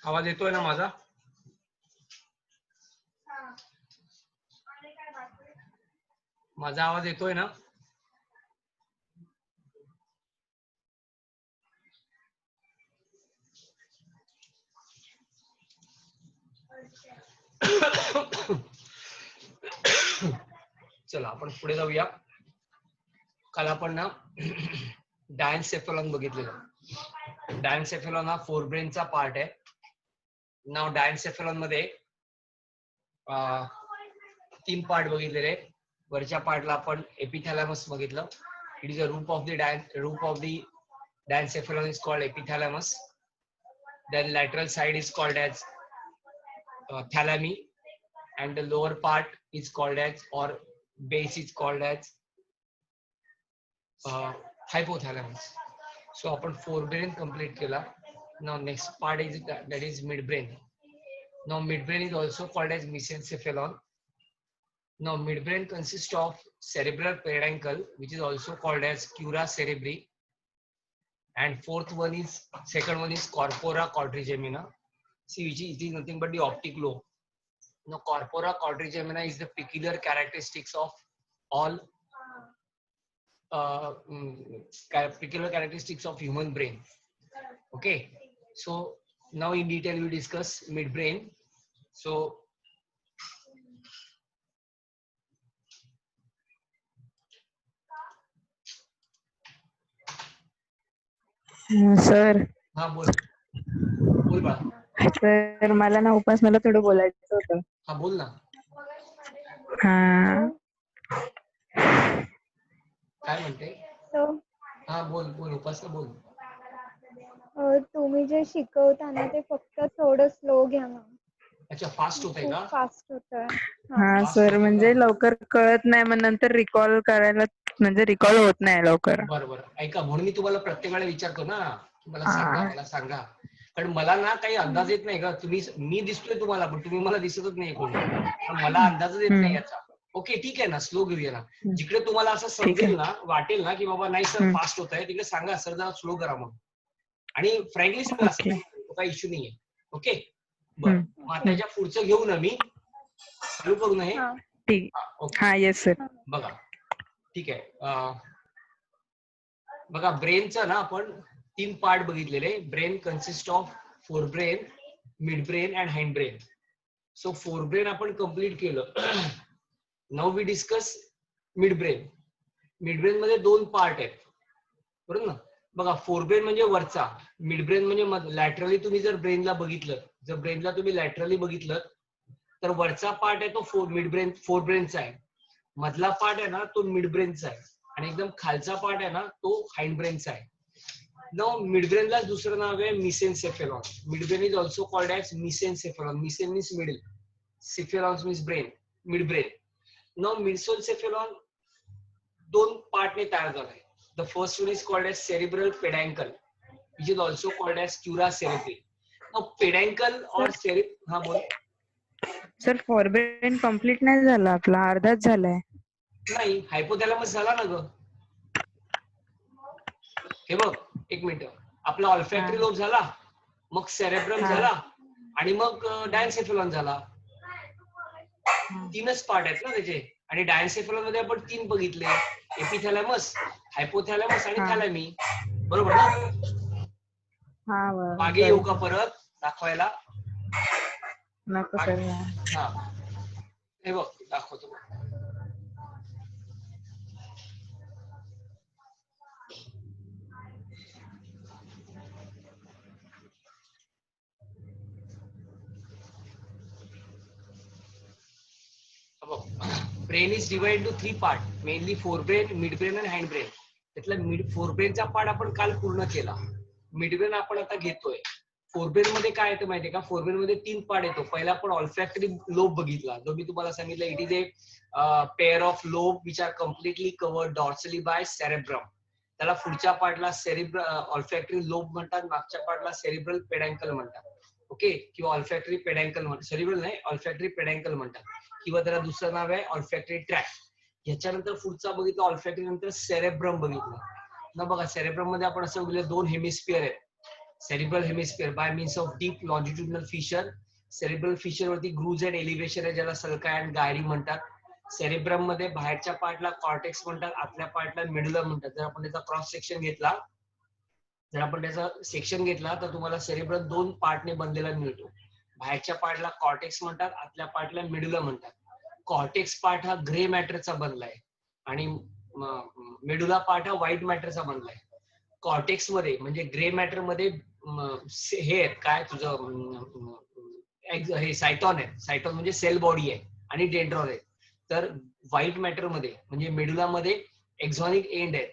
आवाज येतोय ना माझा? माझा आवाज येतोय ना? चला आपण पुढे जाऊया. काल आपण ना डायनसेफेलॉन बघितलेलं. डायनसेफेलॉन हा फोरब्रेनचा पार्ट आहे. नाव डायनसेफेलॉन मध्ये 3 पार्ट बघितलेले. वरच्या पार्टला आपण एपिथॅलॅमस बघितलं. It is a root of the diencephalon is called epithalamus. Then lateral side is called as thalami, and the lower part is called as, or base is called as hypothalamus. So upon forebrain complete केला. Now next part is that is midbrain. Now midbrain is also called as mesencephalon. Now midbrain consists of cerebral peduncle, which is also called as cura cerebri, and second one is corpora quadrigemina. See, it is nothing but the optic lobe. Now, corpora quadrigemina is the peculiar characteristics of all peculiar characteristics of human brain. Okay, so now in detail we discuss midbrain. So sir हा बोल बा. Sir मला ना उपासनाला थोडं बोलायचं होतं. हा बोल ना. हा काय म्हणते? हा बोल उपासना बोल. तुम्ही जे शिकवता ना ते फक्त थोडं स्लो घ्या ना. अच्छा, फास्ट होतंय का? फास्ट होतंय. हा सर, म्हणजे लवकर कळत नाही, मग नंतर रिकॉल करायला म्हणजे रिकॉल होत नाही लवकर. बरोबर. ऐका, म्हणून मी तुम्हाला प्रत्येक वेळेला विचारतो ना, मला सांगा. कारण मला ना काही अंदाज येत नाही का. मी दिसतोय तुम्हाला, पण तुम्ही मला दिसतच नाही कोणी. मला अंदाजच येत नाही याचा. ओके, ठीक आहे ना, स्लो घेऊया ना. जिकडे तुम्हाला असं समजेल ना, वाटेल ना की बाबा नाही सर फास्ट होत आहे, तिकडे सांगा सर जरा स्लो करा म्हणून. आणि फ्रँकली सांगा, काही इश्यू नाहीये. ओके, बरं. मग त्याच्या पुढचं घेऊ ना मी, चालू करू नये. हा येस सर. बघा, ठीक आहे. बघा, ब्रेनचं ना आपण 3 पार्ट बघितलेले. Brain consist of forebrain, midbrain and hindbrain. So forebrain आपण कम्प्लीट केलं. Now we discuss midbrain. Midbrain मध्ये 2 पार्ट आहेत, बरोबर ना. बघा, फोरब्रेन म्हणजे वरचा, मिडब्रेन म्हणजे लॅटरली. तुम्ही जर ब्रेनला बघितलं, जर ब्रेनला तुम्ही लॅटरली बघितलं तर वरचा पार्ट आहे तो फोरब्रेनचा आहे. मधला पार्ट आहे ना तो मिडब्रेनचा आहे, आणि एकदम खालचा पार्ट आहे ना तो हाइंडब्रेनचा आहे. नाउ मिडब्रेनला दुसरं नाव आहे mesencephalon. Midbrain is also called as mesencephalon. Mesen means middle, cephalon means brain, midbrain. Now mesencephalon 2 पार्टने तयार झालाय. The first one is called as cerebral peduncle, which is also called as cura cerebri. Now peduncle or हा बोल. Sir forebrain complete नाही झाला आपला, अर्धाच झालाय. नाही, हायपोथॅलॅमस झाला ना ग. हे बघ, एक मिनिट. आपला ऑल्फॅक्टरी लोब झाला, मग सेरेब्रम झाला, आणि मग डायनसेफेलॉन झाला. 3च पार्ट आहेत ना त्याचे. आणि डायनसेफेलॉन मध्ये आपण 3 बघितले, एपिथॅलॅमस, हायपोथॅलॅमस आणि थॅलॅमी. बरोबर ना. मागे येऊ का परत दाखवायला? नको सर. हा, हे बघ दाखवतो. Brain is divide to 3 part, mainly forebrain, midbrain आणि हाइंडब्रेन. त्यातला फोरब्रेनचा पार्ट आपण काल पूर्ण केला. मिडब्रेन आपण आता घेतोय. फोरब्रेन मध्ये काय येतं माहितीये का? फोरब्रेन मध्ये 3 पार्ट येतो. पहिला आपण ऑल्फॅक्टरी लोब बघितला, जो मी तुम्हाला सांगितलं. It is a pair of lobe which are completely covered dorsally by cerebrum. त्याला पुढच्या पार्टला ऑल्फॅक्टरी लोब म्हणतात, मागच्या पार्टला सेरिब्रल पेडॅन्कल म्हणतात. ओके, किंवा ऑल्फॅक्टरी पेडॅन्कल म्हणतात. सेरिब्रल नाही, ऑल्फॅक्टरी पेडॅन्कल म्हणतात, किंवा त्याला दुसरं नाव आहे ऑल्फॅक्टरी ट्रॅक. ह्याच्यानंतर पुढचा बघितला ऑल्फॅक्टरी, नंतर सेरेब्रम बघितलं ना. बघा, सेरेब्रम मध्ये आपण असं बघितलं 2 हेमिस्फिअर आहेत. Cerebral hemisphere by means of deep longitudinal fissure. Cerebral fissure वरती ग्रूज अँड एलिव्हेशन आहे, ज्याला सल्काय अँड गायरी म्हणतात. सेरिब्रम मध्ये बाहेरच्या पार्टला कॉर्टेक्स म्हणतात, आतल्या पार्टला मेडुला म्हणतात. जर आपण त्याचा क्रॉस सेक्शन घेतला तर तुम्हाला सेरिब्रम 2 पार्टने बनलेला मिळतो. बाहेरच्या पार्टला कॉर्टेक्स म्हणतात, आतल्या पार्टला मेडुला म्हणतात. कॉर्टेक्स पार्ट हा ग्रे मॅटरचा बनलाय आणि मेडुला पार्ट हा व्हाईट मॅटरचा बनलाय. कॉर्टेक्स मध्ये म्हणजे ग्रे मॅटर मध्ये हे काय तुझं हे सायटॉन आहे. सायटॉन म्हणजे सेल बॉडी आहे आणि डेंड्रॉन आहे. तर व्हाईट मॅटर मध्ये म्हणजे मेडुला मध्ये एक्झॉनिक एंड आहे.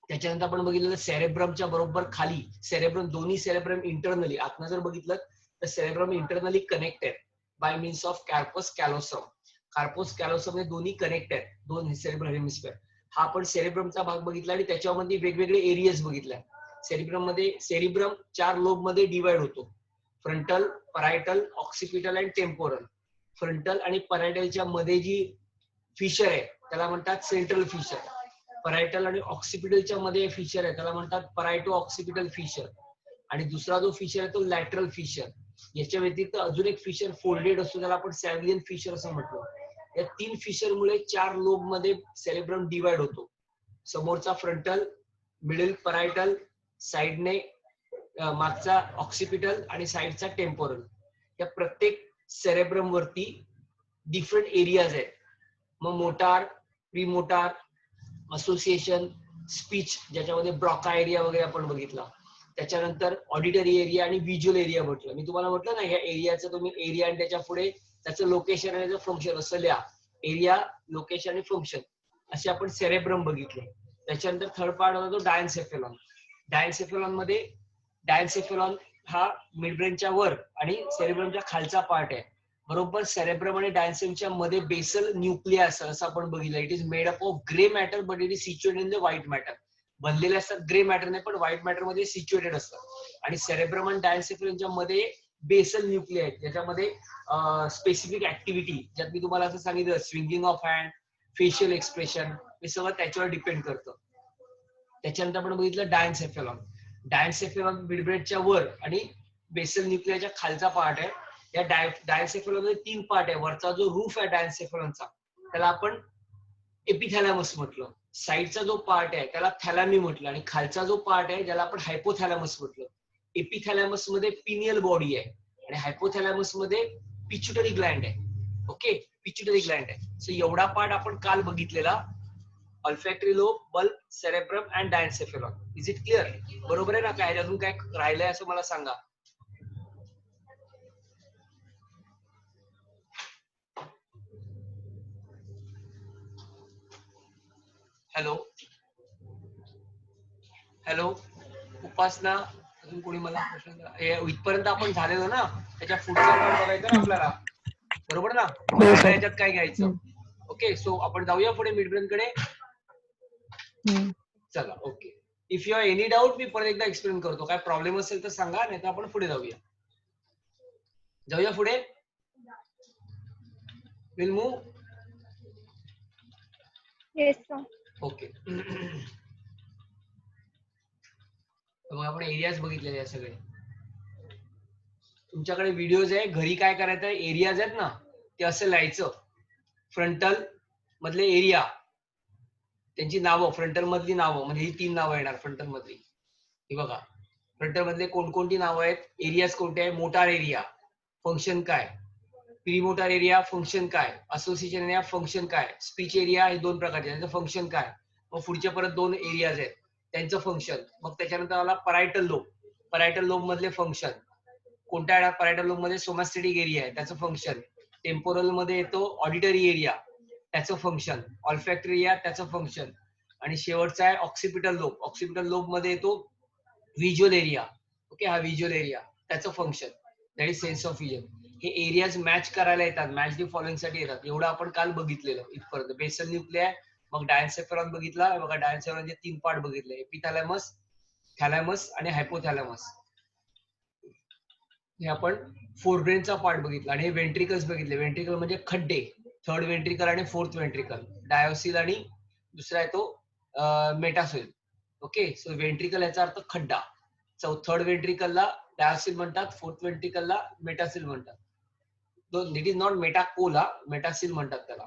त्याच्यानंतर आपण बघितलं सेरेब्रमच्या बरोबर खाली सेरेब्रम, दोन्ही सेरेब्रम इंटरनली आतनं जर बघितलं तर cerebrum internally connected by means of corpus callosum. Corpus callosum हे दोन्ही कनेक्ट आहेत, दोन सेरेब्रल हेमिस्फिअर. हा आपण सेरेब्रमचा भाग बघितला आणि त्याच्यामध्ये वेगवेगळे एरियाज बघितल्या. सेरिब्रम 4 लोब मध्ये डिवाइड होतो. Frontal, parietal, occipital and temporal. Frontal आणि परायटलच्या मध्ये जी फिशर आहे त्याला म्हणतात सेंट्रल फिशर. परायटल आणि ऑक्सिपिटलच्या मध्ये फिशर आहे त्याला म्हणतात परायटो ऑक्सिपिटल फिशर. आणि दुसरा जो फिशर आहे तो लॅटरल फिशर. याच्या व्यतिरिक्त अजून एक फिशर फोल्डेड असतो त्याला आपण सॅव्हिलियन फिशर असं म्हटलं. या 3 फिशर मुळे 4 लोब मध्ये सेरेब्रम डिवाइड होतो. समोरचा फ्रंटल, मिडल परायटल, साइडने मागचा ऑक्सिपिटल आणि साइडचा टेम्पोरल. या प्रत्येक सेरेब्रम वरती डिफरंट एरियाज आहेत. मग मोटार, प्रीमोटार, असोसिएशन, स्पीच ज्याच्यामध्ये ब्रॉका एरिया वगैरे आपण बघितला. त्याच्यानंतर ऑडिटरी एरिया आणि व्हिज्युअल एरिया म्हटलं. मी तुम्हाला म्हटलं ना, या एरियाचं तुम्ही एरिया आणि त्याच्या पुढे त्याचं लोकेशन आणि फंक्शन असं लिहा. एरिया, लोकेशन आणि फंक्शन असे आपण सेरेब्रम बघितले. त्याच्यानंतर थर्ड पार्ट होता तो डायन्सेफेलॉन. डायन्सेफेलॉन हा मिडब्रेनच्या वर आणि सेरेब्रमच्या खालचा पार्ट आहे. बरोबर सेरेब्रम आणि डायन्सेफेलॉनच्या मध्ये बेसल न्यूक्लियस असं आपण बघितलं. It is made up of grey matter but it is situated in the white matter. बनलेले असतात ग्रे मॅटर नाही पण व्हाईट मॅटर मध्ये सिच्युएटेड असतात. आणि सेरेब्रम आणि डायन्सेफेलॉनच्या मध्ये बेसल न्यूक्लिय आहेत ज्याच्यामध्ये स्पेसिफिक ऍक्टिव्हिटी, ज्यात मी तुम्हाला असं सांगितलं swinging of hand, facial expression हे सगळं त्याच्यावर डिपेंड करतं. त्याच्यानंतर आपण बघितलं डायन्सेफेलॉन. डायन्सेफेलॉन मिडब्रेनच्या वर आणि बेसल न्यूक्लियसच्या खालचा पार्ट आहे. या डायन्सेफेलॉन मध्ये 3 पार्ट आहे. वरचा जो रूफ आहे डायन्सेफेलॉनचा त्याला आपण एपिथॅलॅमस म्हटलं. साईडचा जो पार्ट आहे त्याला थॅलॅमी म्हटलं आणि खालचा जो पार्ट आहे ज्याला आपण हायपोथॅलॅमस म्हटलं. एपिथॅलॅमस मध्ये पिनियल बॉडी आहे आणि हायपोथॅलॅमस मध्ये पिच्युटरी ग्लँड आहे. ओके, पिच्युटरी ग्लँड आहे. सो एवढा पार्ट आपण काल बघितलेला. Olfactory lobe, bulb, cerebrum and diencephalon. Is it clear? बरोबर आहे ना? काय अजून काय राहिलंय असं मला सांगा. हॅलो हॅलो, उपासना, अजून कोणी मला प्रश्न? इथपर्यंत आपण झालेलो ना, त्याच्या पुढचा पार्ट बघायचा ना आपल्याला, बरोबर ना? याच्यात काय घ्यायचं? ओके, सो आपण जाऊया पुढे मिडब्रेन कडे. चला, okay. If you have any doubt मी परत एकदा एक्सप्लेन करतो. काय प्रॉब्लेम असेल तर सांगा, नाही तर आपण पुढे जाऊया पुढे. Will move. Yes sir. Okay. मग आपण एरियाज बघितलेले आहे सगळे. तुमच्याकडे व्हिडिओज आहे, घरी काय करायचं, एरियाज आहेत ना ते असं लिहायचं. फ्रंटल मधले एरिया, त्यांची नावं, फ्रंटल मधली नावं, म्हणजे ही 3 नावं येणार फ्रंटल मधली. हे बघा, फ्रंटल मधले कोणकोणती नावं आहेत, एरियाज कोणते आहे, मोटार एरिया फंक्शन काय, प्रीमोटार एरिया फंक्शन काय, असोसिएशन एरिया फंक्शन काय, स्पीच एरिया हे 2 प्रकारचे, त्यांचं फंक्शन काय. मग पुढचे परत 2 एरियाज आहेत त्यांचं फंक्शन. मग त्याच्यानंतर आला परायटल लोब. परायटल लोब मधले फंक्शन कोणत्या, परायटल लोब मध्ये सोमॅस्टेटिक एरिया आहे त्याचं फंक्शन. टेम्पोरल मध्ये येतो ऑडिटरी एरिया त्याचं फंक्शन, ऑल्फॅक्टरी एरिया त्याचं फंक्शन, आणि शेवटचा आहे ऑक्सिपिटल लोब. ऑक्सिपिटल लोब मध्ये येतो व्हिज्युअल एरिया. ओके, हा व्हिज्युअल एरिया त्याचं function, that is sense of vision. हे एरियाज मॅच करायला येतात, मॅच दी फॉलोइंग साठी येतात. एवढं आपण काल बघितलेलं इथपर्यंत. बेसल न्यूक्लिय, मग डायन्सेफेलॉन बघितला. बघा डायन्सेफेलॉनचे 3 पार्ट बघितले, एपिथॅलॅमस, थॅलॅमस आणि हायपोथॅलॅमस. हे आपण फोरब्रेनचा पार्ट बघितला आणि हे वेंट्रिकल्स बघितले. वेंट्रिकल म्हणजे खड्डे, 3rd वेंट्रिकल आणि 4th वेंट्रिकल, डायोसिल आणि दुसरा आहे तो मेटासोइल. ओके, सो वेंट्रिकल याचा अर्थ खड्डा. थर्ड वेंट्रिकलला डायोसिल म्हणतात, फोर्थ वेंट्रिकलला मेटासिल म्हणतात. इट इज नॉट मेटाकोला, मेटासिल म्हणतात त्याला.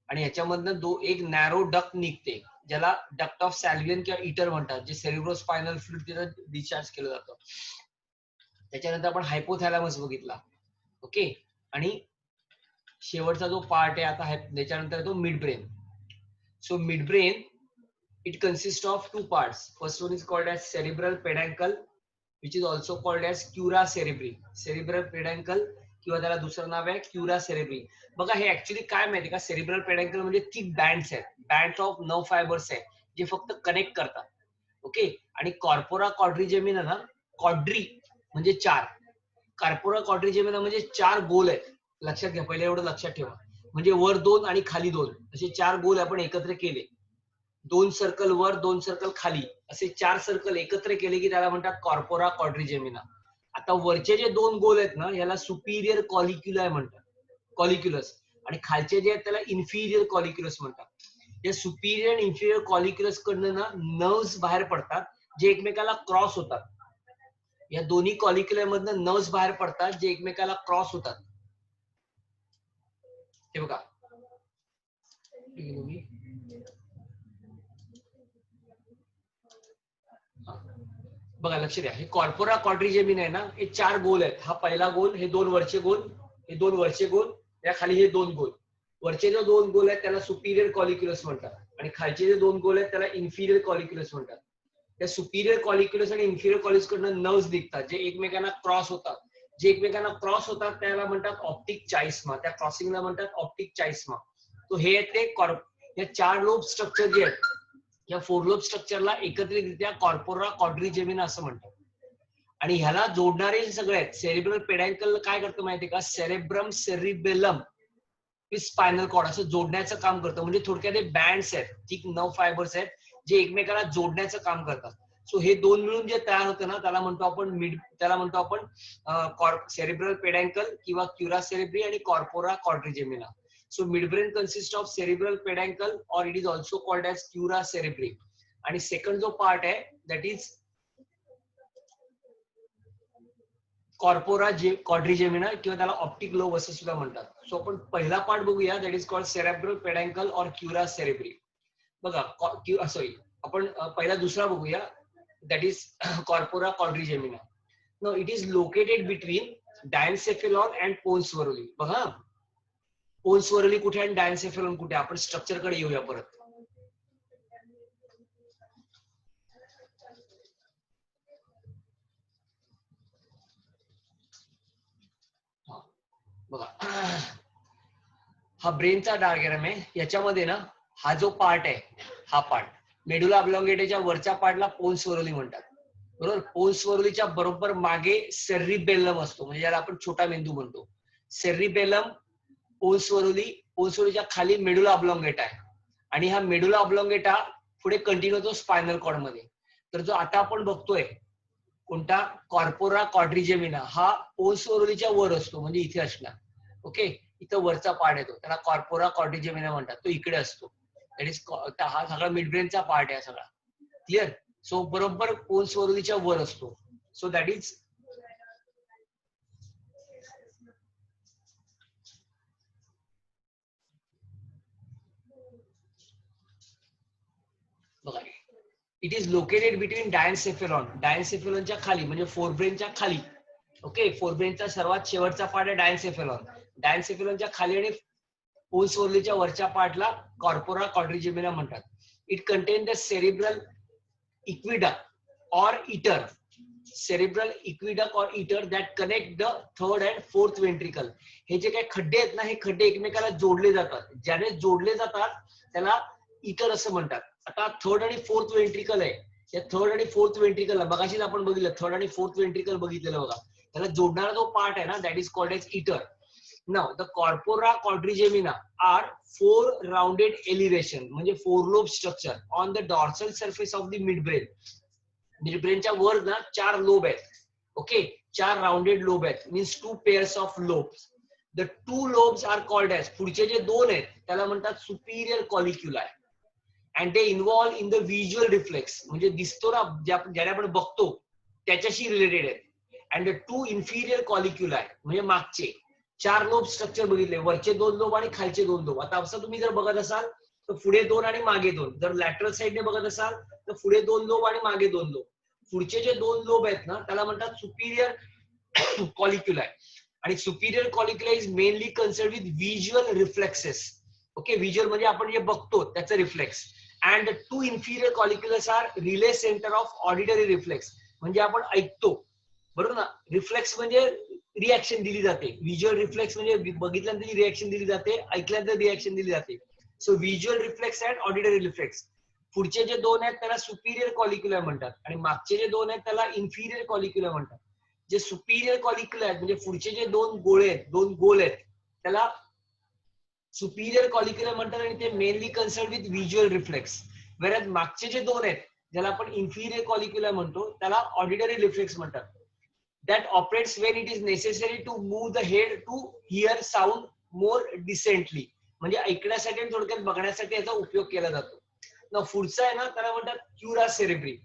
आणि ह्याच्यामधनं एक नॅरो डक्ट निघते ज्याला डक्ट ऑफ सॅल्वियन किंवा इटर म्हणतात, जे सेरिब्रोस्पायनल फ्लुइड तिथं डिस्चार्ज केलं जातं. त्याच्यानंतर आपण हायपोथॅलॅमस बघितला. ओके. आणि शेवटचा जो पार्ट आहे आता त्याच्यानंतर तो mid brain. So mid brain it consists of two parts. First one is called as cerebral peduncle, which is also called as cura cerebri. Cerebral peduncle किंवा त्याला दुसरं नाव आहे क्युरा सेरेब्री. बघा हे ऍक्च्युली काय माहिती का, सेरिब्रल पेडॅन्कल म्हणजे थिक बँड्स आहेत, बँड्स ऑफ नर्व फायबर्स आहेत जे फक्त कनेक्ट करतात. ओके. आणि कॉर्पोरा क्वाड्रिजेमिना ना, क्वाड्री म्हणजे चार, कॉर्पोरा क्वाड्रिजेमिना म्हणजे चार गोल आहेत. लक्षात घ्या, पहिले एवढं लक्षात ठेवा. म्हणजे वर दोन आणि खाली दोन असे चार गोल आपण एकत्र केले. दोन सर्कल वर, दोन सर्कल खाली, असे चार सर्कल एकत्र केले की त्याला म्हणतात कॉर्पोरा क्वाड्रिजेमिना. आता वरचे जे दोन गोल आहेत ना, याला सुपिरियर कॉलिक्युलाय म्हणतात, कॉलिक्युलस. आणि खालचे जे आहेत त्याला इन्फिरियर कॉलिक्युलस म्हणतात. या सुपिरियर आणि इन्फिरियर कॉलिक्युलस कडनं ना नर्व्स बाहेर पडतात जे एकमेकाला क्रॉस होतात. या दोन्ही कॉलिक्युलर मधनं नर्व्स बाहेर पडतात जे एकमेकाला क्रॉस होतात. हे बघा, बघा लक्ष द्या, हे कॉर्पोरा क्वाड्रिजेमिना आहे ना, हे चार गोल आहेत. हा पहिला गोल, हे दोन वरचे गोल, हे दोन वरचे गोल, या खाली हे दोन गोल. वरचे जे दोन गोल आहेत त्याला सुपिरियर कॉलिक्युलस म्हणतात आणि खालचे जे दोन गोल आहेत त्याला इन्फिरियर कॉलिक्युलस म्हणतात. त्या सुपिरियर कॉलिक्युलस आणि इन्फिरियर कॉलिक्युलस कडनं नर्व्स निघतात जे एकमेकांना क्रॉस होतात. जे एकमेकांना क्रॉस होतात त्याला म्हणतात ऑप्टिक चाइस्मा. त्या क्रॉसिंगला म्हणतात ऑप्टिक चाइस्मा. तो हे ते या चार लोब स्ट्रक्चर जे आहेत, या फोर लोब स्ट्रक्चरला एकत्रितरित्या कॉर्पोरा क्वाड्रिजेमिना असं म्हणतात. आणि ह्याला जोडणारे सगळे आहेत. सेरिब्रल पेडॅन्कल काय करतं माहितीये का, सेरेब्रम सेरिबेलम स्पायनल कॉर्ड असं जोडण्याचं काम करतं. म्हणजे थोडक्यात हे बँड्स आहेत, थिक नर्व फायबर्स आहेत जे एकमेकाला जोडण्याचं काम करतात. सो हे दोन मिळून जे तयार होतं ना त्याला म्हणतो आपण सेरिब्रल पेडॅन्कल किंवा क्युरा सेरेब्री आणि corpora quadrigemina. So midbrain consists of cerebral peduncle or it is also called as cura cerebri. आणि सेकंड जो पार्ट आहे that is कॉर्पोरा क्वाड्रिजेमिना किंवा त्याला ऑप्टिक लोब असं सुद्धा म्हणतात. सो आपण पहिला पार्ट बघूया, that is called cerebral peduncle or cura cerebri. बघा सॉरी, आपण पहिला दुसरा बघूया, that is corpora quadrigemina. Now it is located between diencephalon and pons varoli. बघा, पोन्स वरली कुठे आणि डायन्सेफेलॉन कुठे, आपण स्ट्रक्चर कडे येऊया परत. बघा, हा ब्रेनचा डायग्राम आहे. याच्यामध्ये ना हा जो पार्ट आहे, हा पार्ट मेडुला ऑब्लॉंगेटाच्या वरच्या पार्टला पोन्स वरली म्हणतात, बरोबर. पोन्स वरलीच्या बरोबर मागे सेरिबेलम असतो, म्हणजे याला आपण छोटा मेंदू म्हणतो. सेरिबेलम, पोन्स वरलीच्या खाली मेडुला ऑब्लॉंगेटा आहे आणि हा मेडुला ऑब्लॉंगेटा पुढे कंटिन्यू होतो स्पायनल कॉर्ड मध्ये. तर जो आता आपण बघतोय कोणता, कॉर्पोरा क्वाड्रिजेमिना, हा पोन्स वरलीच्या वर असतो, म्हणजे इथे असणार. ओके. इथं वरचा पार्ट येतो त्याला कॉर्पोरा क्वाड्रिजेमिना म्हणतात, तो इकडे असतो. दॅट इज हा सगळा मिडब्रेनचा पार्ट आहे सगळा. क्लिअर. सो बरोबर पोन्स वरलीच्या वर असतो. सो दॅट इज बघा, इट इज लोकेटेड बिटवीन डायन्सेफेलॉन, डायन्सेफेलॉनच्या खाली म्हणजे फोरब्रेनच्या खाली. ओके. फोरब्रेनचा सर्वात शेवटचा पार्ट आहे डायन्सेफेलॉन. डायन्सेफेलॉनच्या खाली आणि पोन्स वरलीच्या वरच्या पार्टला कॉर्पोरा क्वाड्रिजेमिना म्हणतात. इट कंटेन द सेरिब्रल इक्विडक्ट और इटर, सेरिब्रल इक्विडक्ट और hitter that connect the third and fourth ventricle. हे जे काही खड्डे आहेत ना, हे खड्डे एकमेकाला जोडले जातात. ज्याने जोडले जातात त्याला इटर असं म्हणतात. आता थर्ड आणि फोर्थ वेंट्रिकल आहे, या थर्ड आणि फोर्थ वेंट्रिकलला बघाशील आपण बघितलं, थर्ड आणि फोर्थ वेंट्रिकल बघितलेलं बघा, त्याला जोडणारा जो पार्ट आहे ना, दॅट इज कॉल्ड एज इटर. Now the corpora quadrigemina are four rounded elevation, म्हणजे four lobe structure on the dorsal surface of the midbrain. मिडब्रेनच्या वर ना चार लोब आहेत. ओके. चार राउंडेड लोब आहेत, means two pairs of lobes. The two lobes are called as, पुढचे जे दोन आहेत त्याला म्हणतात superior colliculi. And they involve in the visual reflex, म्हणजे दिसतो ना ज्याने आपण बघतो त्याच्याशी रिलेटेड आहेत. अँड 2 इन्फिरियर कॉलिक्युलाय म्हणजे मागचे 4 लोब स्ट्रक्चर बघितले, वरचे 2 लोब आणि खालचे 2 लोब. आता असं तुम्ही जर बघत असाल तर पुढे 2 आणि मागे 2, जर लॅटरल साइडने बघत असाल तर पुढे 2 लोब आणि मागे 2 लोब. पुढचे जे 2 लोब आहेत ना त्याला म्हणतात सुपिरियर कॉलिक्युलाय. आणि superior colliculi is mainly concern with visual reflexes. Okay, visual म्हणजे आपण जे बघतो त्याचं reflex. And 2 inferior colliculus are relay centre of auditory reflex म्हणजे आपण ऐकतो, बरोबर ना. रिफ्लेक्स म्हणजे रिॲक्शन दिली जाते. व्हिज्युअल रिफ्लेक्स म्हणजे बघितल्यानंतर रिॲक्शन दिली जाते, ऐकल्यानंतर रिॲक्शन दिली जाते. So visual reflex and auditory reflex. पुढचे जे 2 आहेत त्याला सुपिरियर कॉलिक्युलाय म्हणतात आणि मागचे जे 2 आहेत त्याला इन्फिरियर कॉलिक्युलाय म्हणतात. जे सुपिरियर कॉलिक्युलाय आहेत म्हणजे पुढचे जे 2 गोळे आहेत, 2 गोल आहेत त्याला सुपिरियर कॉलिक्युलाय म्हणतात आणि ते mainly concern with visual reflex. वेळेस मागचे जे 2 आहेत ज्याला आपण इन्फिरियर कॉलिक्युलाय म्हणतो त्याला ऑडिटरी रिफ्लेक्स म्हणतात. That operates when it is necessary to move the head to hear sound more decently. म्हणजे ऐकण्यासाठी थोडक्यात बघण्यासाठी याचा उपयोग केला जातो. ना पुढचा आहे ना त्याला म्हणतात क्युरा सेरेब्री.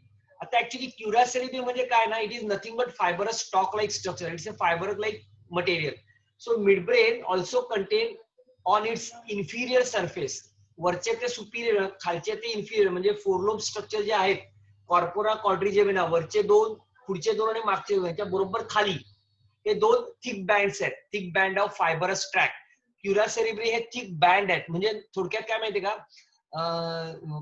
आता ऍक्च्युली क्युरा सेरेब्री म्हणजे काय ना, it is nothing but fibrous stock like structure. It's a fibre like material. So mid brain also content on it's inferior surface. वरचे ते सुपिरियर, खालचे ते इन्फिरियर म्हणजे फोरलोब स्ट्रक्चर जे आहेत कॉर्पोरा क्वाड्रिजेमिना, वरचे 2 पुढचे 2 आणि मागचे 2 याच्या बरोबर खाली हे 2 थिक बँड्स आहेत, thick band of fibrous track. क्युरा cerebri हे थिक बँड आहेत म्हणजे थोडक्यात काय माहितीये का,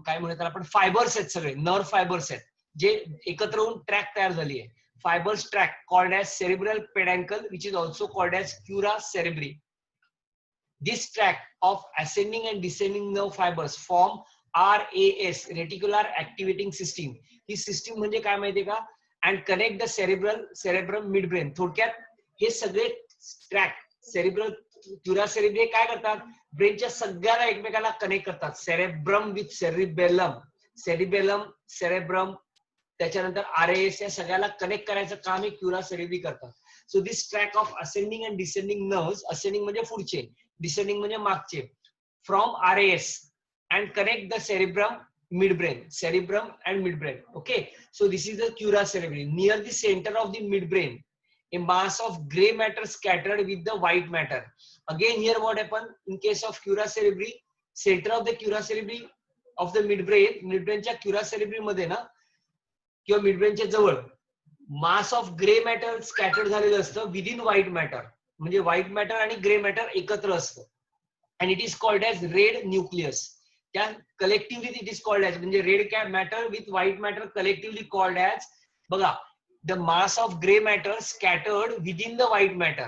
काय म्हणतात आपण, फायबर्स आहेत, सगळे नर्व फायबर्स आहेत जे एकत्र होऊन ट्रॅक तयार झाली आहे. Fibres tract called as cerebral peduncle which is also called as crura cerebri. This tract of ascending and descending nerve fibers form RAS, reticular activating system. He system म्हणजे काय माहितीये का, and connect the cerebrum midbrain. थोडक्यात हे सगळे track cerebral क्युरा cerebri काय करतात, ब्रेनच्या सगळ्याला एकमेकाला कनेक्ट करतात. Cerebrum with cerebellum, cerebellum cerebrum, त्याच्यानंतर RAS या सगळ्याला कनेक्ट करायचं काम हे क्युरा सेरेब्री करतात. So this track of ascending and descending nerves, ascending म्हणजे पुढचे, डिसेंडिंग म्हणजे मागचे, from RAS and connect the cerebrum midbrain, cerebrum and midbrain. Okay, so this is the cura cerebri. Near the center of the midbrain a mass of gray matter scattered with the white matter. Again here what happened in case of cura cerebri, center of the cura cerebri of the midbrain, midbrain च्या cura cerebri मध्ये ना किंवा midbrain च्या जवळ mass of grey matter scattered झालेलं असतं within white matter. म्हणजे white matter आणि ग्रे मॅटर एकत्र असतं and it is called as red nucleus. त्या collectively it is called as, म्हणजे red matter with white matter collectively called as, बघा, the mass of gray matter scattered within the white matter.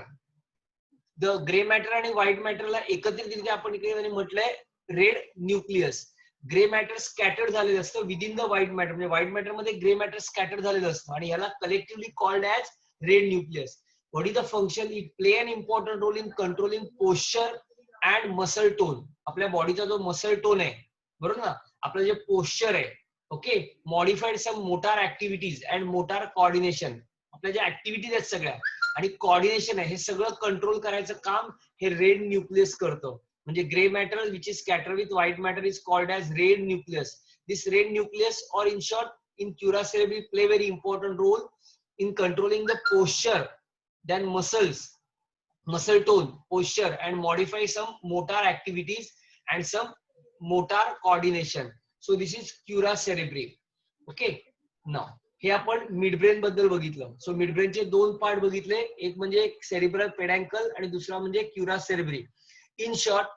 the gray matter आणि white matter ला एकत्रितरित्या आपण इकडे म्हटलंय red nucleus. Grey matter scattered झालेलं असतं विदिन द व्हाईट मॅटर, म्हणजे व्हाईट मॅटर मध्ये ग्रे मॅटर स्कॅटर्ड झालेलं असतं आणि याला collectively called as red nucleus. What is the function, it play an important role in controlling posture and muscle tone. आपल्या बॉडीचा जो मसल टोन आहे, बरोबर ना, आपलं जे पोश्चर आहे, okay, modified some motor activities and motor coordination. आपल्या ज्या ऍक्टिव्हिटीज आहेत सगळ्या आणि कोऑर्डिनेशन आहे हे सगळं कंट्रोल करायचं काम हे रेड न्यूक्लियस करतो. म्हणजे grey matter which is scatter with white matter is called as red nucleus. This red nucleus or in short in cura cerebri play very important role in controlling the posture, then muscles, muscle tone, posture, and modify some motor activities and some motor coordination. So this is cura cerebri. Okay, now हे आपण midbrain बद्दल बघितलं. So मिडब्रेनचे 2 part बघितले, एक म्हणजे cerebral पेडॅन्कल आणि दुसरा म्हणजे crura cerebri. In short,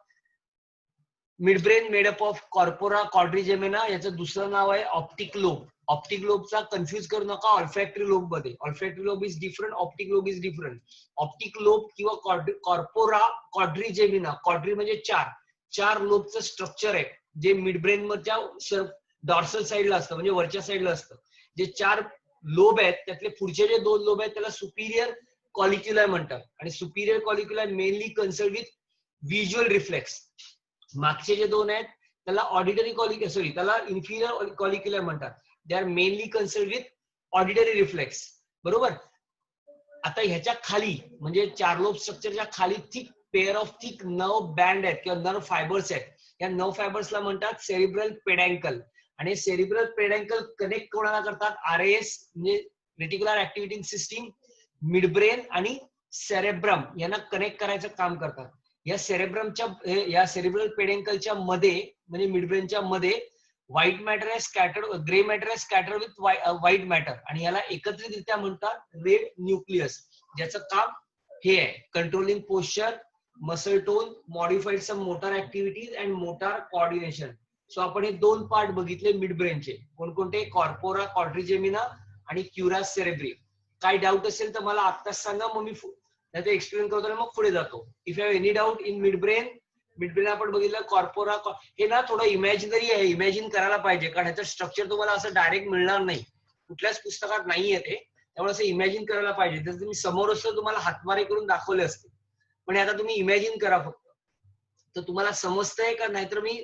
midbrain made up of corpora quadrigemina, याचं दुसरं नाव आहे ऑप्टिक लोब. ऑप्टिक लोबचा कन्फ्युज करू नका ऑल्फॅक्टरी लोब मध्ये. Olfactory lobe is different, optic lobe is different. Optic lobe किंवा कॉर्पोरा क्वाड्रिजेमिना, क्वाड्री म्हणजे 4 लोबचं स्ट्रक्चर आहे जे मिडब्रेन मधच्या डॉर्सल साइडला असतं, म्हणजे वरच्या साइडला असतं. जे 4 लोब आहेत त्यातले पुढचे जे 2 लोब आहेत त्याला सुपिरियर कॉलिक्युलाय म्हणतात आणि superior colliculi mainly concern with visual reflex. मागचे जे 2 आहेत त्याला ऑडिटरी कॉलिक्युलाय, त्याला इन्फिरियर कॉलिक्युलाय म्हणतात. They are mainly concern with auditory reflex, बरोबर. आता ह्याच्या खाली म्हणजे 4 लोब स्ट्रक्चरच्या खाली thick pair of thick nerve band आहेत किंवा नर्व फायबर्स आहेत. या नर्व फायबर्सला म्हणतात सेरिब्रल पेडॅन्कल आणि सेरिब्रल पेडॅन्कल कनेक्ट कोणाला करतात, RAS म्हणजे reticular activity system mid brain आणि सेरेब्रम यांना कनेक्ट करायचं काम करतात. या सेरेब्रल पेडेंकलच्या मध्ये म्हणजे मिड ब्रेनच्या मध्ये व्हाईट मॅटर आहे स्कॅटर्ड, ग्रे मॅटर आहे स्कॅटर्ड विथ व्हाईट मॅटर आणि याला एकत्रितरित्या म्हणतात रेड न्यूक्लियस, ज्याचं काम हे आहे controlling posture, muscle tone, modified some motor activities and motor coordination. So आपण हे 2 पार्ट बघितले मिड ब्रेनचे, कोणकोणते? कॉर्पोरा क्वाड्रिजेमिना आणि क्युरास सेरेब्री. काय डाऊट असेल तर मला आत्ताच सांगा, मग मी नाही एक्सप्लेन करतो मग पुढे जातो. If you have any doubt in mid brain आपण बघितलं कॉर्पोरा, हे ना थोडं इमॅजिनरी आहे, इमॅजिन करायला पाहिजे कारण ह्याचं स्ट्रक्चर तुम्हाला असं डायरेक्ट मिळणार नाही, कुठल्याच पुस्तकात नाहीये ते, त्यामुळे असं इमॅजिन करायला पाहिजे. जर तुम्ही समोर असतो तुम्हाला हातमारे करून दाखवले असते, पण आता तुम्ही इमॅजिन करा फक्त, तर तुम्हाला समजतंय का? नाहीतर मी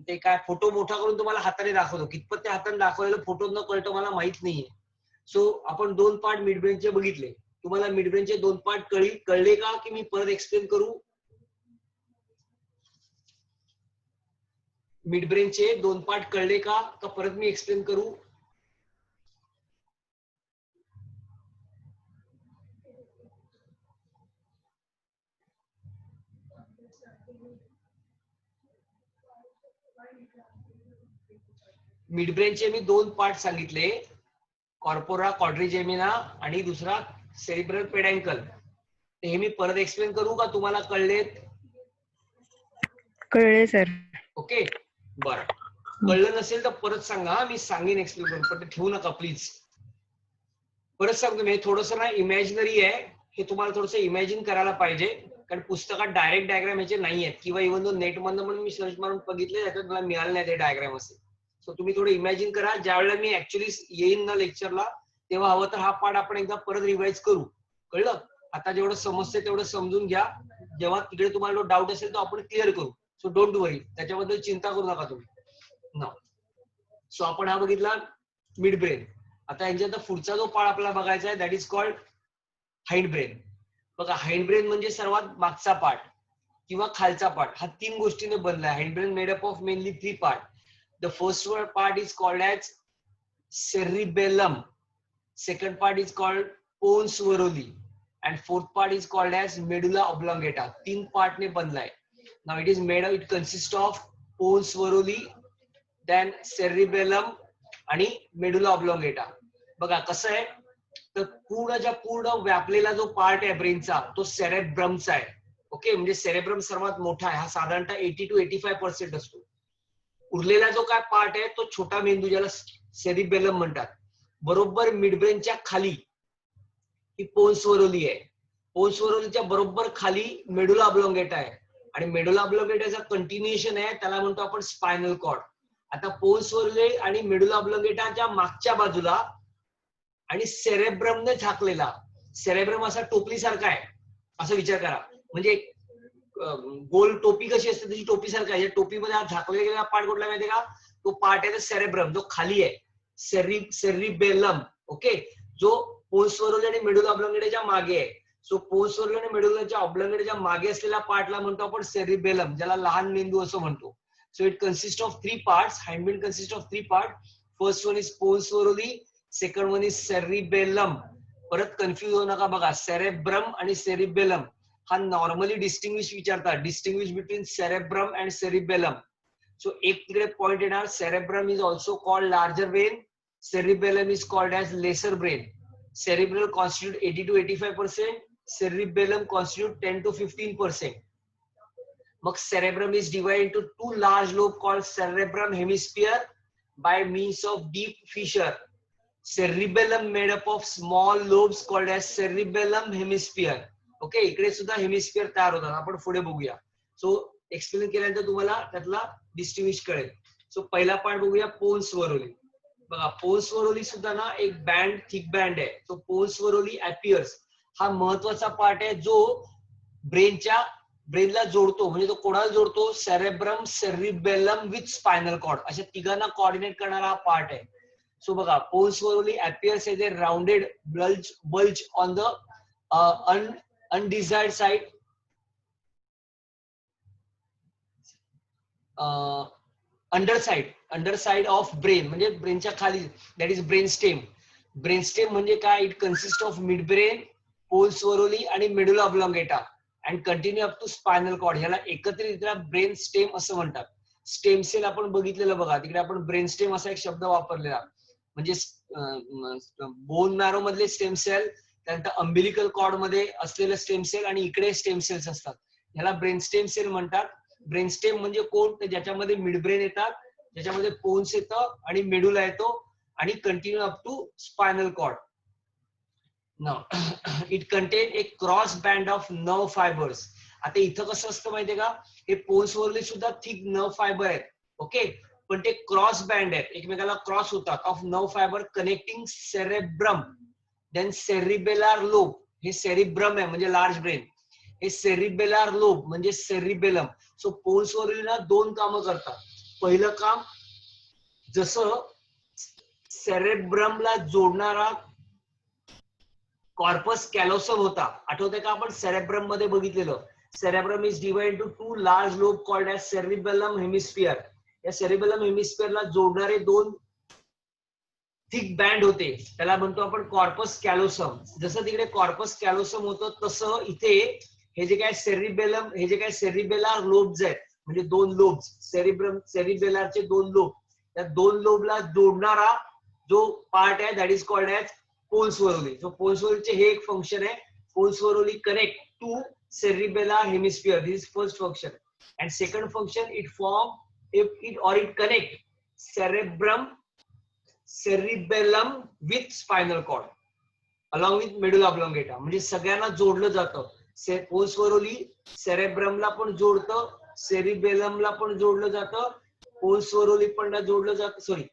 ते काय फोटो मोठा करून तुम्हाला हाताने दाखवतो, कितपत त्या हाताने दाखवलेलं फोटो न कळतं मला माहित नाहीये. सो आपण 2 पार्ट मिड ब्रेनचे बघितले. तुम्हाला मिड ब्रेनचे 2 पार्ट कळले का की मी परत एक्सप्लेन करू? मिड ब्रेनचे 2 पार्ट कळले का परत मी एक्सप्लेन करू? मिड ब्रेनचे मी 2 पार्ट सांगितले, कॉर्पोरा क्वाड्रिजेमिना आणि दुसरा सेरिब्रल पेडॅन्कल. हे मी परत एक्सप्लेन करू का तुम्हाला कळलेत? कळले सर. ओके बरं, कळलं नसेल तर परत सांगा, मी सांगेन एक्सप्लेन करून, पण ठेवू नका प्लीज. परत सांगतो मी, थोडंसं ना इमॅजिनरी आहे, हे तुम्हाला थोडंसं इमॅजिन करायला पाहिजे कारण पुस्तकात डायरेक्ट डायग्राम ह्याचे नाही आहेत, किंवा इव्हन तो नेट मधनं पण मी सर्च मारून बघितले त्याच्यात मला मिळाले नाही ते डायग्राम असे. सो तुम्ही थोडं इमॅजिन करा. ज्यावेळेला मी ऍक्च्युली येईन ना लेक्चरला तेव्हा हवं तर हा पार्ट आपण एकदा परत रिवाइज करू. कळलं? आता जेवढं समजते तेवढं समजून घ्या, जेव्हा तिकडे तुम्हाला डाऊट असेल तर आपण क्लिअर करू. सो डोंट वरी, त्याच्याबद्दल चिंता करू नका तुम्ही. सो आपण हा बघितला मिड ब्रेन. आता यांच्यात पुढचा जो पार्ट आपल्याला बघायचा आहे that is called hind brain. बघा हाइंड ब्रेन म्हणजे सर्वात मागचा पार्ट किंवा खालचा पार्ट, हा 3 गोष्टीने बनलाय. Hind brain made up of mainly 3 part. The first part is called as cerebellum, second part is called pons varoli and fourth part is called as medulla oblongata. 3 part ने बनलाय. Now it is made of, it consists of pons varoli, then cerebellum आणि medulla oblongata. बघा कसं आहे, तर पूर्ण व्यापलेला जो पार्ट आहे ब्रेनचा तो सेरेब्रमचा आहे. ओके, म्हणजे सेरेब्रम सर्वात मोठा आहे, हा साधारणतः 80 to 85% असतो. उरलेला जो काय पार्ट आहे तो छोटा मेंदू, ज्याला सेरिबेलम म्हणतात. बरोबर मिडब्रेनच्या खाली ही पोन्स वरोली आहे. पोन्स वरोलीच्या बरोबर खाली मेडुला ऑब्लोंगेटा आहे आणि मेडुला ऑब्लोंगेटाचा कंटिन्युएशन आहे, त्याला म्हणतो आपण स्पायनल कॉर्ड. आता पोन्स वरोली आणि मेडुला ऑब्लोंगेटाच्या मागच्या बाजूला आणि सेरेब्रमने झाकलेला, सेरेब्रम असा टोपलीसारखा आहे असं विचार करा, म्हणजे गोल टोपी कशी असते तशी टोपी सारखा आहे. टोपीमध्ये हा झाकलेला गेलेला पार्ट कुठला माहितीये का? तो पार्ट आहे सेरेब्रम, जो खाली आहे सेरिबेलम. ओके, जो पोन्स वरोली आणि मेडुला ऑब्लोंगेटाच्या मागे आहे. सो पोन्स वरोली आणि मेडुलाच्या ऑब्लोंगेटाच्या मागे असलेल्या पार्टला म्हणतो आपण सेरिबेलम, ज्याला लहान मेंदू असं म्हणतो. So it consist of 3 parts. Hind brain consist of 3 part. First one is pons varolii, second one is cerebellum. परत कन्फ्युज होऊ नका बघा, सेरेब्रम आणि सेरिबेलम हा नॉर्मली डिस्टिंग्विश विचारतात, distinguish between cerebrum and cerebellum. So एक तिकडे पॉइंट येणार, cerebrum is also called larger brain, cerebellum is called as lesser brain. Cerebral constitute 80 to 85%, cerebellum constitute 10 to 15%. But cerebrum is divided into 2 large lobes called cerebrum hemisphere by means of deep fissure. Cerebellum made up of small lobes called as cerebellum hemisphere. Okay, इकडे सुद्धा hemisphere तयार होतात, आपण पुढे बघूया. So explain केल्यानंतर तुम्हाला त्यातला डिस्टिंग्विश कळेल. सो पहिला पार्ट बघूया पोन्स वरोली. बघा पोन्स वरोली सुद्धा ना एक बँड, थिक बँड आहे. तो पोन्स वरोली अपियर्स हा महत्वाचा पार्ट आहे जो ब्रेनला जोडतो. म्हणजे तो कोणाला जोडतो? Cerebrum, cerebellum with spinal cord, अशा तिघांना कोऑर्डिनेट करणारा हा पार्ट आहे. सो बघा pons varolii appears as a rounded bulge on the undesired side, underside of brain, म्हणजे ब्रेनच्या खाली, that is brain stem. Brainstem म्हणजे काय? It consist of mid brain, pons varolii आणि medulla oblongata and continue up to spinal cord. ह्याला एकत्रित brain stem असं म्हणतात. स्टेम सेल आपण बघितलेलं बघा, तिकडे आपण ब्रेन स्टेम असा एक शब्द वापरलेला, म्हणजे बोन मॅरो मधले स्टेम सेल, त्यानंतर अंबिलिकल कॉर्ड मध्ये असलेले स्टेम सेल आणि इकडे स्टेम सेल्स असतात. ह्याला ब्रेन स्टेम सेल म्हणतात. ब्रेन स्टेम म्हणजे कोण? तर ज्याच्यामध्ये मिड ब्रेन येतात, ज्याच्यामध्ये पोन्स येतं आणि मेडुला येतो आणि continue up to spinal cord. Now, it contain a cross band of nerve fibers. आता इथं कसं असतं माहितीये का? हे पोन्स वरले सुद्धा थिक नर्व फायबर आहेत. ओके, पण ते क्रॉस बँड आहेत, एकमेकाला क्रॉस होतात of nerve fibre connecting cerebrum then cerebellar lobe. हे सेरिब्रम आहे म्हणजे लार्ज ब्रेन. हे सेरिबेलार लोब म्हणजे सेरिबेलम. सो पोन्स वरील ना दोन कामं करतात. पहिलं काम, जसं सेरेब्रमला जोडणारा कॉर्पस कॅलोसम होता, आठवतंय का? आपण सेरेब्रम मध्ये बघितलेलं. Cerebrum is divide to two large lobe called as cerebellum hemisphere. या सेरिबेलम हेमिस्फियरला जोडणारे दोन थिक बँड होते, त्याला म्हणतो आपण कॉर्पस कॅलोसम. जसं तिकडे कॉर्पस कॅलोसम होतं, तसं इथे हे जे काय सेरिबेलार लोब्स आहेत, म्हणजे दोन लोब्स, सेरिबेलारचे दोन लोब, त्या दोन लोबला जोडणारा जो पार्ट आहे that is called as pons varolii. So pons वरोलीचे हे एक फंक्शन आहे. Pons varolii connect to cerebellar hemisphere. This is first function. And second function, it connect cerebellum with spinal cord along with medulla oblongata. म्हणजे सगळ्यांना जोडलं जातं. Poles Varolii सेरेब्रमला पण जोडतं, सेरिबेलमला पण जोडलं जातं, पोल्स वरोली पण जोडलं जातं, सॉरी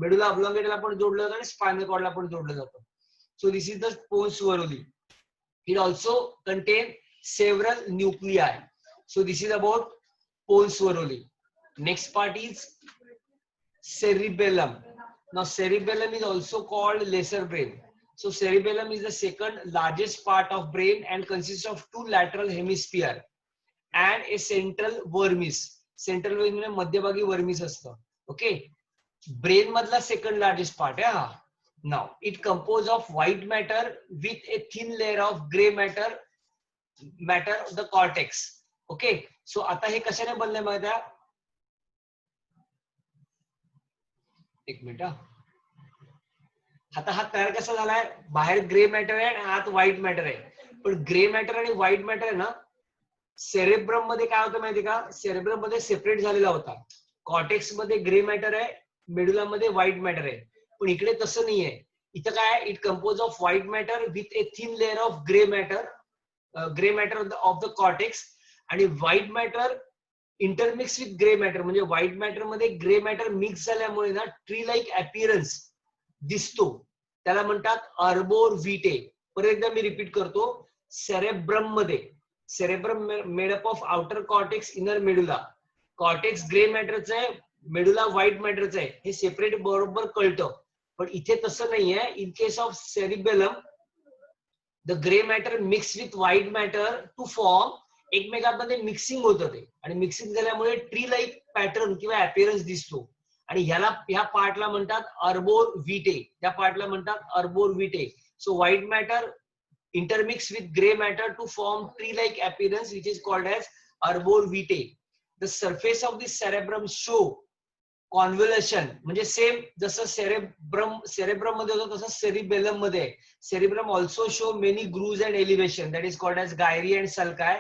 मेडुला ऑब्लॉंगेटाला पण जोडलं जातं आणि स्पायनल कॉर्डला पण जोडलं जातं. So this is the pons varoli. It also contain several nuclei. So this is about pons varoli. Next part is cerebellum. Now cerebellum is also called lesser brain. So cerebellum is the second largest part of brain and consists of two lateral hemisphere and a central vermis. Central vermis म्हणजे मध्यभागी vermis असतं. Okay. Brain मधला second largest part आहे हा. Now it composed of white matter with a thin layer of gray matter the cortex. Okay, so आता हे कशाने बनले माहिती आहे? एक मिनिट. आता हा तयार कसा झालाय? बाहेर ग्रे मॅटर आहे आणि आत व्हाईट मॅटर आहे. पण ग्रे मॅटर आणि व्हाईट मॅटर आहे ना, सेरेब्रम मध्ये काय होतं माहिती का? सेरेब्रम मध्ये सेपरेट झालेला होता. कॉर्टेक्स मध्ये ग्रे मॅटर आहे, मेडुला मध्ये व्हाईट मॅटर आहे. पण इकडे तसं नाहीये. इथं काय? It compose of white matter with a thin layer of grey matter of the cortex, आणि white matter intermix with grey matter. म्हणजे व्हाईट मॅटर मध्ये ग्रे मॅटर मिक्स झाल्यामुळे ना ट्री लाईक अपीअरन्स दिसतो, त्याला म्हणतात अर्बोर व्हिटे. परत एकदा मी रिपीट करतो. Cerebrum made up of outer cortex, inner medulla. Cortex grey मॅटरचं आहे, मेडुला व्हाईट मॅटरचं आहे. हे सेपरेट बरोबर कळतं. पण इथे तसं नाहीये. In case of cerebellum the grey matter mix with white matter to form, एकमेकांमध्ये मिक्सिंग होतं ते, आणि मिक्सिंग झाल्यामुळे ट्री लाईक पॅटर्न किंवा अपीअरन्स दिसतो. आणि ह्या पार्टला म्हणतात अर्बोर व्हिटे. त्या पार्टला म्हणतात arbor vitae. So white matter intermix with gray matter to form tree-like appearance, which is called as arbor vitae. The surface of the cerebrum show convolution. म्हणजे same जसं सेरेब्रम मध्ये होतं तसं सेरिबेलम मध्ये. Cerebrum also show many grooves and elevation, that is called as gyri and sulci,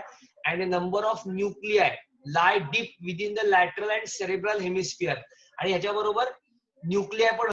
and a number of nuclei lie deep within the lateral and cerebral hemisphere. आणि ह्याच्या बरोबर न्यूक्लिया पण